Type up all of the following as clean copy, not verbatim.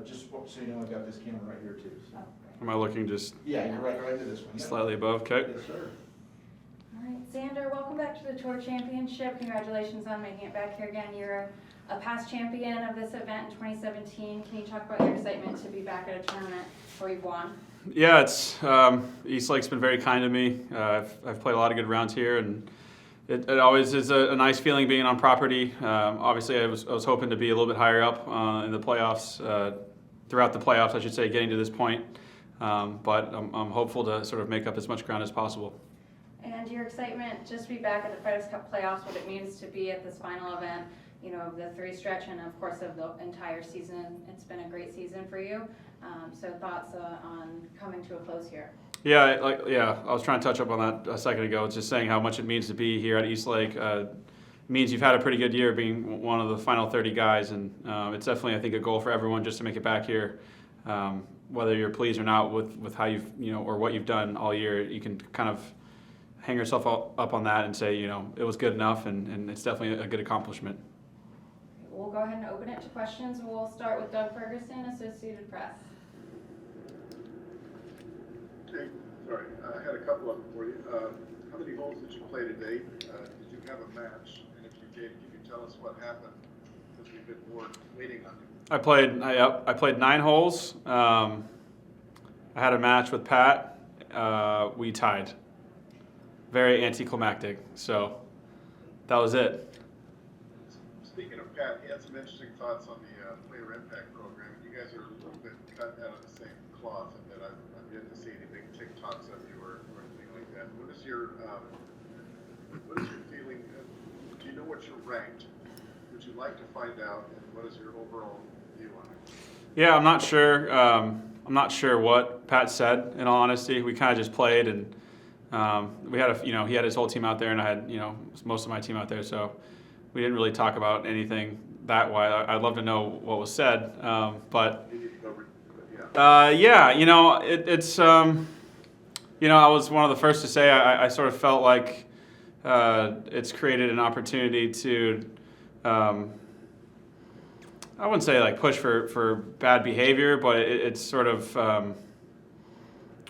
just so you know, I've got this camera right here too. So. Am I looking just Yeah, you're right to this one. Yep. slightly above? Okay. Yes, sir. All right, Xander, welcome back to the Tour Championship. Congratulations on making it back here again. You're a past champion of this event in 2017. Can you talk about your excitement to be back at a tournament where you've won? Yeah, it's East Lake's been very kind to me. I've played a lot of good rounds here, and it always is a nice feeling being on property. Obviously, I was hoping to be a little bit higher up in the playoffs, throughout the playoffs, I should say, getting to this point. But I'm hopeful to sort of make up as much ground as possible. And your excitement just to be back at the Fighters Cup playoffs, what it means to be at this final event, you know, of the three stretch and of course of the entire season. It's been a great season for you. So thoughts on coming to a close here? Yeah, I was trying to touch up on that a second ago. It's just saying how much it means to be here at East Lake. It means you've had a pretty good year being one of the final 30 guys, and it's definitely, I think, a goal for everyone just to make it back here. Whether you're pleased or not with how you've, or what you've done all year, you can kind of hang yourself up on that and say, it was good enough, and it's definitely a good accomplishment. We'll go ahead and open it to questions. We'll start with Doug Ferguson, Associated Press. Okay, sorry, I had a couple of them for you. How many holes did you play today? Did you have a match? And if you did, can you tell us what happened? Because we've been bored waiting on you. I played 9 holes. I had a match with Pat. We tied. Very anticlimactic. So that was it. Speaking of Pat, he had some interesting thoughts on the Player Impact Program. You guys are a little bit cut out of the same cloth, and that I've yet to see any big TikToks of you or anything like that. What is your feeling? Do you know what you're ranked? Would you like to find out? And what is your overall view on it? Yeah, I'm not sure. I'm not sure what Pat said. In all honesty, we kind of just played, and we had he had his whole team out there, and I had most of my team out there, so we didn't really talk about anything that way. I'd love to know what was said, but yeah, it's I was one of the first to say I sort of felt like it's created an opportunity to. I wouldn't say like push for bad behavior, but it's sort of,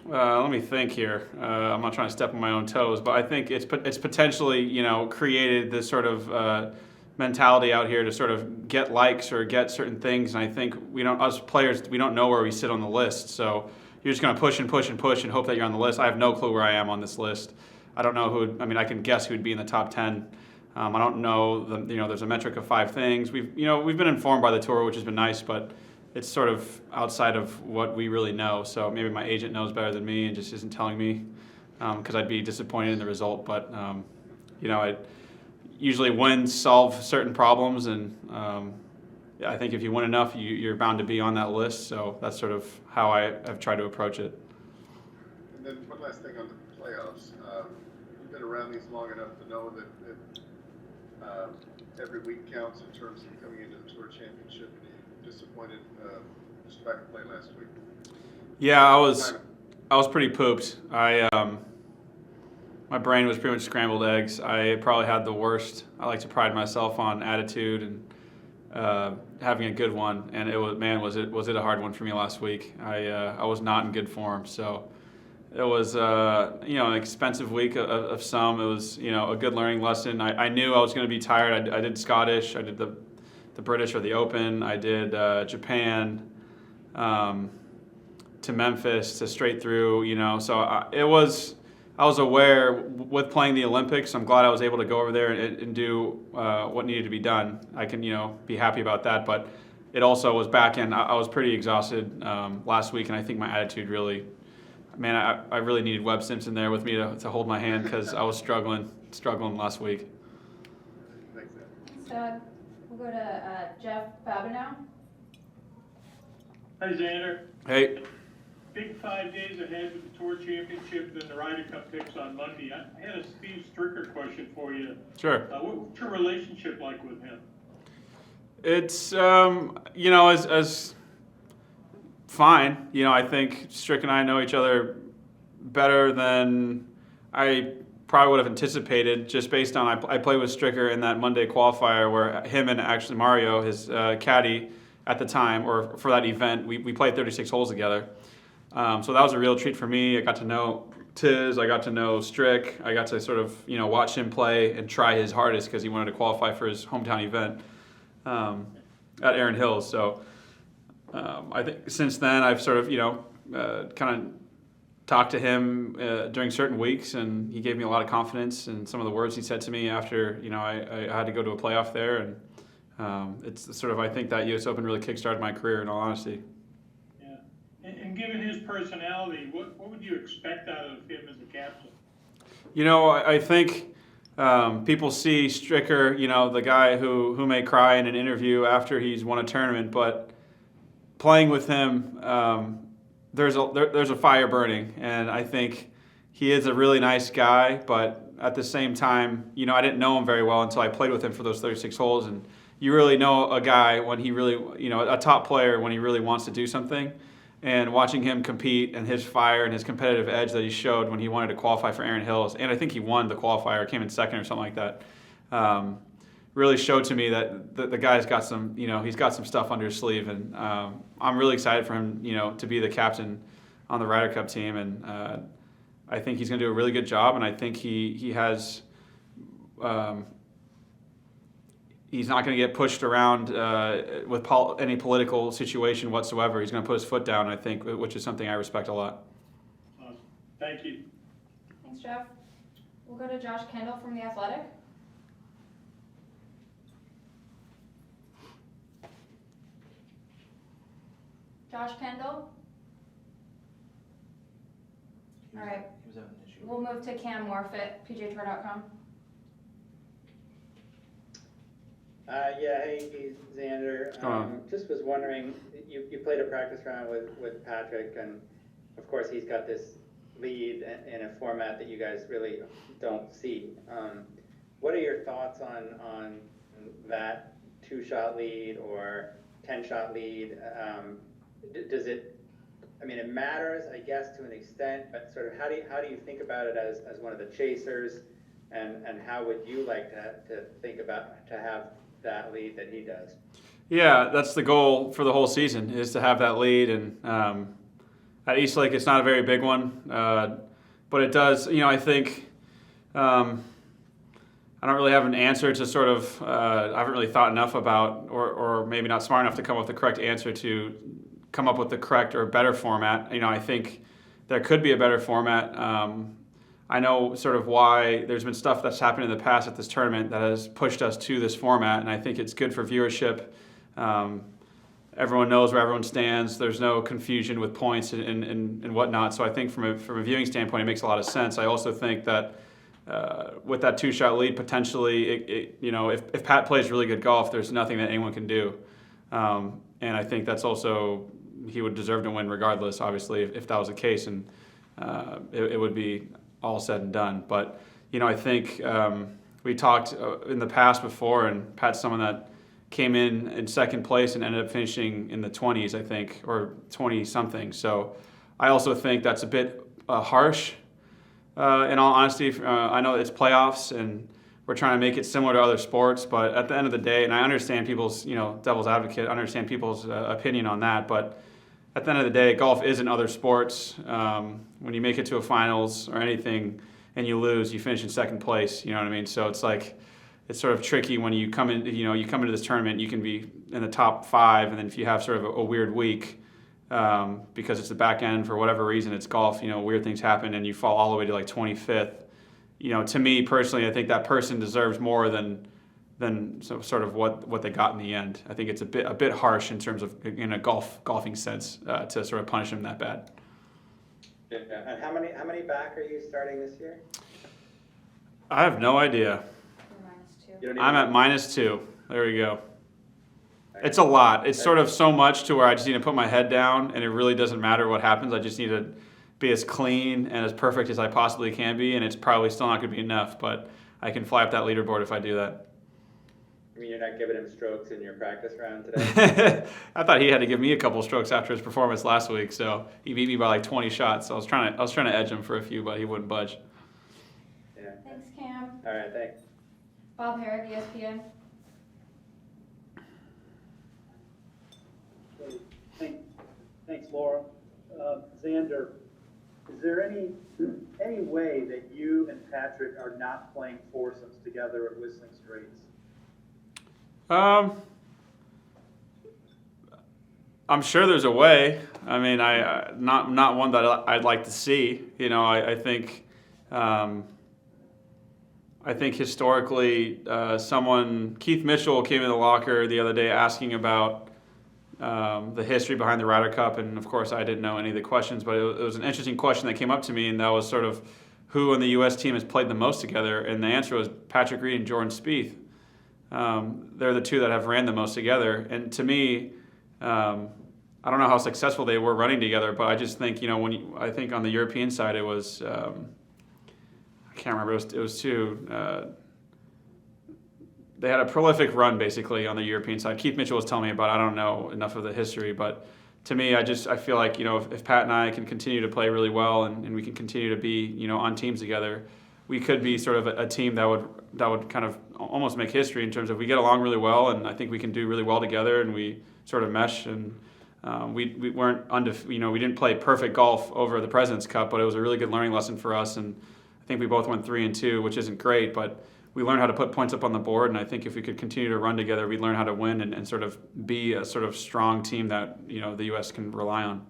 let me think here. I'm not trying to step on my own toes, but I think it's potentially, created this sort of mentality out here to sort of get likes or get certain things. And I think us players, we don't know where we sit on the list. So you're just going to push and push and push and hope that you're on the list. I have no clue where I am on this list. I don't know I can guess who'd be in the top 10. I don't know. There's a metric of 5 things. We've been informed by the tour, which has been nice, but it's sort of outside of what we really know. So maybe my agent knows better than me and just isn't telling me, because I'd be disappointed in the result. But I usually wins solve certain problems, and I think if you win enough, you're bound to be on that list. So that's sort of how I have tried to approach it. And then one last thing on the playoffs. You've been around these long enough to know that every week counts in terms of coming into the Tour Championship, and you're disappointed just back to play last week. Yeah, I was pretty pooped. My brain was pretty much scrambled eggs. I probably had the worst. I like to pride myself on attitude and having a good one, and was it a hard one for me last week. I was not in good form, so. It was, an expensive week of some. It was, a good learning lesson. I knew I was going to be tired. I did Scottish. I did the British or the Open. I did Japan to Memphis to straight through. So I was aware with playing the Olympics. I'm glad I was able to go over there and do what needed to be done. I can, be happy about that. But it also was back in. I was pretty exhausted last week, and I think my attitude really. Man, I really needed Webb Simpson there with me to hold my hand because I was struggling last week. Thanks, Doug. We'll go to Jeff Babineau. Hi, Xander. Hey. Big 5 days ahead with the Tour Championship, then the Ryder Cup picks on Monday. I had a Steve Stricker question for you. Sure. What's your relationship like with him? It's, as fine. I think Strick and I know each other better than I probably would have anticipated, just based on I played with Stricker in that Monday qualifier where him and actually Mario, his caddy, at the time, or for that event. We played 36 holes together. So that was a real treat for me. I got to know Tiz, I got to know Strick, I got to sort of, watch him play and try his hardest because he wanted to qualify for his hometown event at Erin Hills. So I think since then I've sort of, kind of talked to him during certain weeks, and he gave me a lot of confidence in some of the words he said to me after, I had to go to a playoff there. And it's sort of, I think that US Open really kickstarted my career, in all honesty. Yeah. And given his personality, what would you expect out of him as a captain? I think people see Stricker, the guy who may cry in an interview after he's won a tournament, but playing with him, there's a fire burning, and I think he is a really nice guy. But at the same time, I didn't know him very well until I played with him for those 36 holes, and you really know a guy when he really, a top player when he really wants to do something. And watching him compete and his fire and his competitive edge that he showed when he wanted to qualify for Erin Hills, and I think he won the qualifier, came in second or something like that, really showed to me that the guy's got some, he's got some stuff under his sleeve. And I'm really excited for him, to be the captain on the Ryder Cup team. And I think he's going to do a really good job. And I think he has, he's not going to get pushed around with any political situation whatsoever. He's going to put his foot down, I think, which is something I respect a lot. Awesome. Thank you. Thanks, Jeff. We'll go to Josh Kendall from The Athletic. Josh Kendall? All right. He was having an issue. We'll move to Cam Morfitt, PGAtour.com. Hey, Xander. Just was wondering, you played a practice round with Patrick, and of course he's got this lead in a format that you guys really don't see. What are your thoughts on that 2-shot lead or 10-shot lead? Does it? I mean, it matters, I guess, to an extent, but sort of how do you think about it as one of the chasers, and how would you like to think about to have that lead that he does? Yeah, that's the goal for the whole season, is to have that lead. And at Eastlake, it's not a very big one, but it does. I think I don't really have an answer to sort of. I haven't really thought enough about, or maybe not smart enough to come up with the correct answer to come up with the correct or better format. I think there could be a better format. I know sort of why there's been stuff that's happened in the past at this tournament that has pushed us to this format, and I think it's good for viewership. Everyone knows where everyone stands. There's no confusion with points and whatnot. So I think from a viewing standpoint, it makes a lot of sense. I also think that with that 2-shot lead, potentially, if Pat plays really good golf, there's nothing that anyone can do. And I think that's also, he would deserve to win regardless, obviously, if that was the case. And it would be all said and done. But, I think we talked in the past before, and Pat's someone that came in second place and ended up finishing in the 20s, I think, or 20-something. So I also think that's a bit harsh, in all honesty. I know it's playoffs, and we're trying to make it similar to other sports, but at the end of the day, and I understand people's, devil's advocate, I understand people's opinion on that, but at the end of the day, golf isn't other sports. When you make it to a finals or anything and you lose, you finish in second place, you know what I mean? So it's like, it's sort of tricky when you come in, you come into this tournament, you can be in the top 5, and then if you have sort of a weird week, because it's the back end for whatever reason, it's golf, weird things happen and you fall all the way to like 25th. To me personally, I think that person deserves more than sort of what they got in the end. I think it's a bit harsh in terms of, in a golfing sense, to sort of punish him that bad. Yeah. And how many back are you starting this year? I have no idea. You're -2. I'm at -2. There we go. It's a lot. It's sort of so much to where I just need to put my head down, and it really doesn't matter what happens. I just need to be as clean and as perfect as I possibly can be, and it's probably still not going to be enough, but I can fly up that leaderboard if I do that. I mean, you're not giving him strokes in your practice round today? I thought he had to give me a couple strokes after his performance last week, so he beat me by like 20 shots. So I was trying to edge him for a few, but he wouldn't budge. Yeah. Thanks, Cam. All right, thanks. Bob Herrick, ESPN. Laura. Xander, is there any way that you and Patrick are not playing foursomes together at Whistling Straits? I'm sure there's a way. I mean, not one that I'd like to see. You know, I think historically, Keith Mitchell came in the locker the other day asking about the history behind the Ryder Cup, and of course I didn't know any of the questions, but it was an interesting question that came up to me, and that was sort of who on the U.S. team has played the most together, and the answer was Patrick Reed and Jordan Spieth. They're the two that have ran the most together, and to me, I don't know how successful they were running together, but I just think, you know, I think on the European side it was, I can't remember, it was two. They had a prolific run basically on the European side. Keith Mitchell was telling me about it. I don't know enough of the history, but to me, I feel like, you know, if Pat and I can continue to play really well and we can continue to be, you know, on teams together, we could be sort of a team that would kind of almost make history in terms of we get along really well, and I think we can do really well together, and we sort of mesh. And we weren't you know, we didn't play perfect golf over the President's Cup, but it was a really good learning lesson for us. And I think we both went 3-2, which isn't great, but we learned how to put points up on the board. And I think if we could continue to run together, we'd learn how to win and sort of be a sort of strong team that, you know, the U.S. can rely on.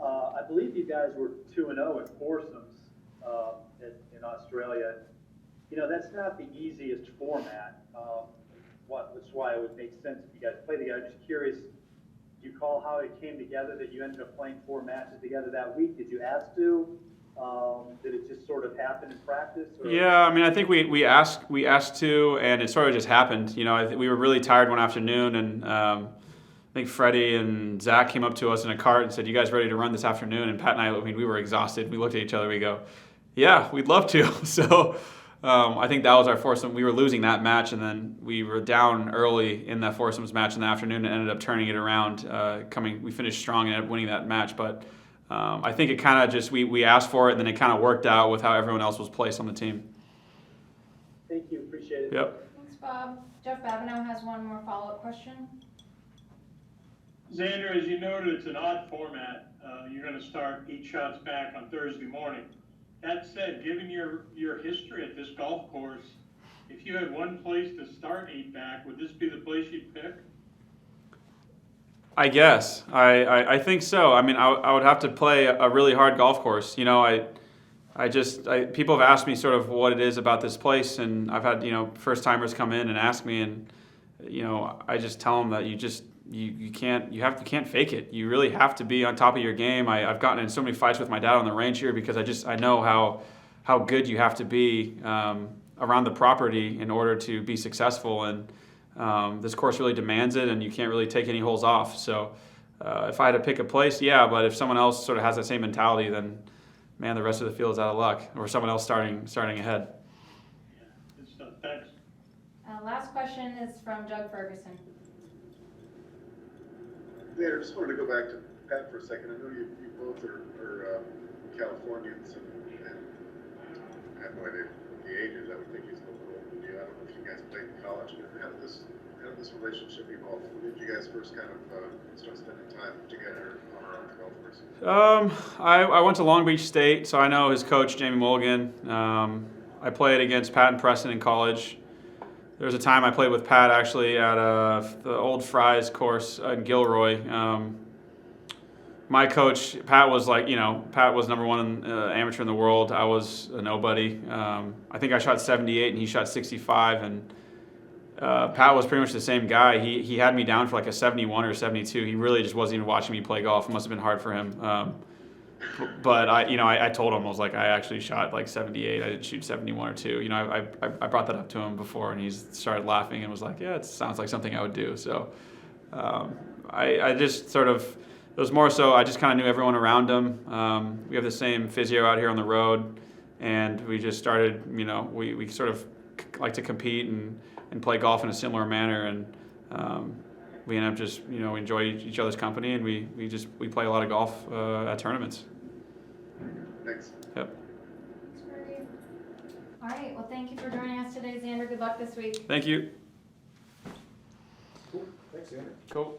I believe you guys were 2-0 at foursomes in Australia. You know, that's not the easiest format. That's why it would make sense if you guys play together. I'm just curious, do you recall how it came together that you ended up playing 4 matches together that week? Did you ask to? Did it just sort of happen in practice? Or? Yeah, I mean, I think we asked to, and it sort of just happened. You know, we were really tired one afternoon, and I think Freddie and Zach came up to us in a cart and said, "You guys ready to run this afternoon?" And Pat and I mean, we were exhausted. We looked at each other. We go, "Yeah, we'd love to." So I think that was our foursome. We were losing that match, and then we were down early in that foursomes match in the afternoon and ended up turning it around. We finished strong and ended up winning that match, but. I think it kind of just, we asked for it, and then it kind of worked out with how everyone else was placed on the team. Thank you. Appreciate it. Yep. Thanks, Bob. Jeff Babineau has one more follow-up question. Xander, as you noted, it's an odd format. You're going to start 8 shots back on Thursday morning. That said, given your history at this golf course, if you had one place to start 8 back, would this be the place you'd pick? I guess. I think so. I mean, I would have to play a really hard golf course. You know, people have asked me sort of what it is about this place, and I've had, you know, first-timers come in and ask me, and, you know, I just tell them that you can't fake it. You really have to be on top of your game. I've gotten in so many fights with my dad on the range here because I know how good you have to be around the property in order to be successful, and this course really demands it, and you can't really take any holes off. So if I had to pick a place, yeah, but if someone else sort of has that same mentality, then, man, the rest of the field is out of luck, or someone else starting ahead. Yeah, good stuff. Thanks. Last question is from Doug Ferguson. There, I just wanted to go back to Pat for a second. I know you both are Californians, and I have no idea what the age is. I would think he's a little bit older than you. I don't know if you guys played in college, but how did this relationship evolve? When did you guys first kind of start spending time together on the golf course? I went to Long Beach State, so I know his coach, Jamie Mulligan. I played against Pat and Preston in college. There was a time I played with Pat actually at the old Fry's course in Gilroy. My coach, Pat was Pat was #1 amateur in the world. I was a nobody. I think I shot 78 and he shot 65, and Pat was pretty much the same guy. He had me down for like a 71 or 72. He really just wasn't even watching me play golf. It must have been hard for him. But I told him, I was like, I actually shot like 78. I didn't shoot 71 or 2. You know, I brought that up to him before, and he started laughing and was like, yeah, it sounds like something I would do. So I just sort of, it was more so I just kind of knew everyone around him. We have the same physio out here on the road, and we just started, you know, we sort of like to compete and play golf in a similar manner, and we end up just, you know, enjoy each other's company, and we play a lot of golf at tournaments. Thanks. Yep. Thanks, Fergie. All right, well, thank you for joining us today, Xander. Good luck this week. Thank you. Cool. Thanks, Xander. Cool.